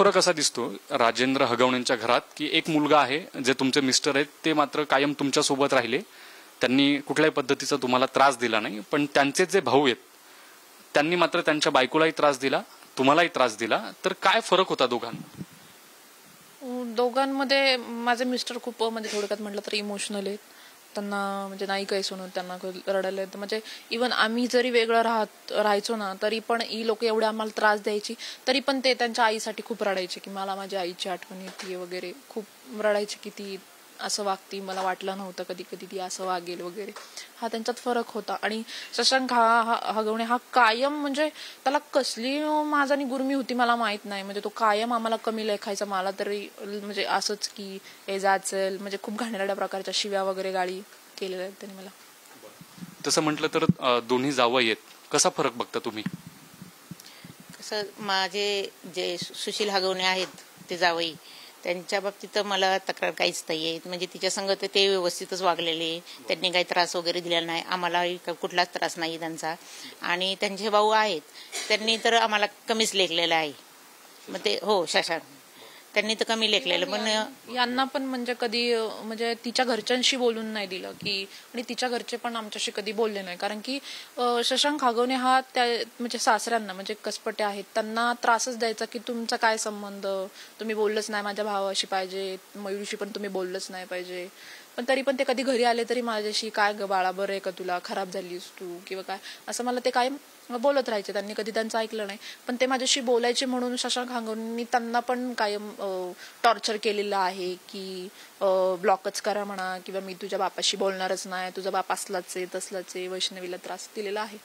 फरक असा दिसतो राजेंद्र हगवणेंच्या घरात की एक मुलगा आहे जे तुमचे मिस्टर आहेत ते मात्र कायम तुमच्या सोबत राहिले, त्यांनी कुठल्याही पद्धतीचा तुम्हाला त्रास दिला नाही, पण त्यांचे जे भाऊ आहेत त्यांनी मात्र त्यांच्या बायकोलाही त्रास दिला, तुम्हालाही त्रास दिला. तर काय फरक होता दोघांमध्ये? माझे मिस्टर खूप म्हणजे थोडक्यात म्हटलं तर इमोशनल आहेत. त्यांना म्हणजे नाही काही सुनत, त्यांना रडायला येतं. म्हणजे इव्हन आम्ही जरी वेगळं राहायचो ना तरी पण ही लोक एवढे आम्हाला त्रास द्यायची, तरी पण ते त्यांच्या आईसाठी खूप रडायचे की मला माझ्या आईची आठवण येते वगैरे. खूप रडायचे की ती असं वागती, मला वाटलं नव्हतं कधी कधी ती असं वागेल वगैरे. हा त्यांच्यात फरक होता. आणि शशांक हगवणे हा कायम म्हणजे त्याला कसली माझानी गुरमी होती मला माहित नाही, म्हणजे तो कायम आम्हाला कमी लेखायचा. मला तरी म्हणजे असंच की हे जाचल, म्हणजे खूप घाणेरड्या प्रकारच्या शिव्या वगैरे गाळी केलेल्या आहेत त्यांनी मला. तसं म्हटलं तर दोन्ही जावई आहेत, कसा फरक बघता तुम्ही? कसं माझे जे सुशील हगवणे आहेत ते जावई, त्यांच्या बाबतीत मला तक्रार काहीच नाही आहे. म्हणजे तिच्या संग ते व्यवस्थितच वागलेले, त्यांनी काही त्रास वगैरे दिला नाही, आम्हालाही कुठलाच त्रास नाही त्यांचा. आणि त्यांचे भाऊ आहेत त्यांनी तर आम्हाला कमीच लेखलेलं आहे. मग ते हो शशांक त्यांनी तर कमी लेखलेलं, पण यांना पण म्हणजे कधी म्हणजे तिच्या घरच्यांशी बोलून नाही दिलं की, आणि तिच्या घरचे पण आमच्याशी कधी बोलले नाही. कारण की शशांक हगवणे हा त्या म्हणजे सासऱ्यांना म्हणजे कसपटे आहेत त्यांना त्रासच द्यायचा की तुमचा काय संबंध, तुम्ही बोललंच नाही माझ्या भावाशी पाहिजे, मयुरीशी पण तुम्ही बोललंच नाही पाहिजे. पण तरी पण ते कधी घरी आले तरी माझ्याशी काय ग बाळा बरं आहे का तुला, खराब झालीस तू किंवा काय असं मला ते कायम बोलत राहायचे. त्यांनी कधी त्यांचं ऐकलं नाही, पण ते माझ्याशी बोलायचे म्हणून शशांक हगवणेंनी त्यांना पण कायम टॉर्चर केलेलं आहे की ब्लॉकच करा म्हणा, किंवा मी तुझ्या बापाशी बोलणारच नाही, तुझा बाप असलाच आहे तसलाच आहे, वैष्णवीला त्रास दिलेला आहे.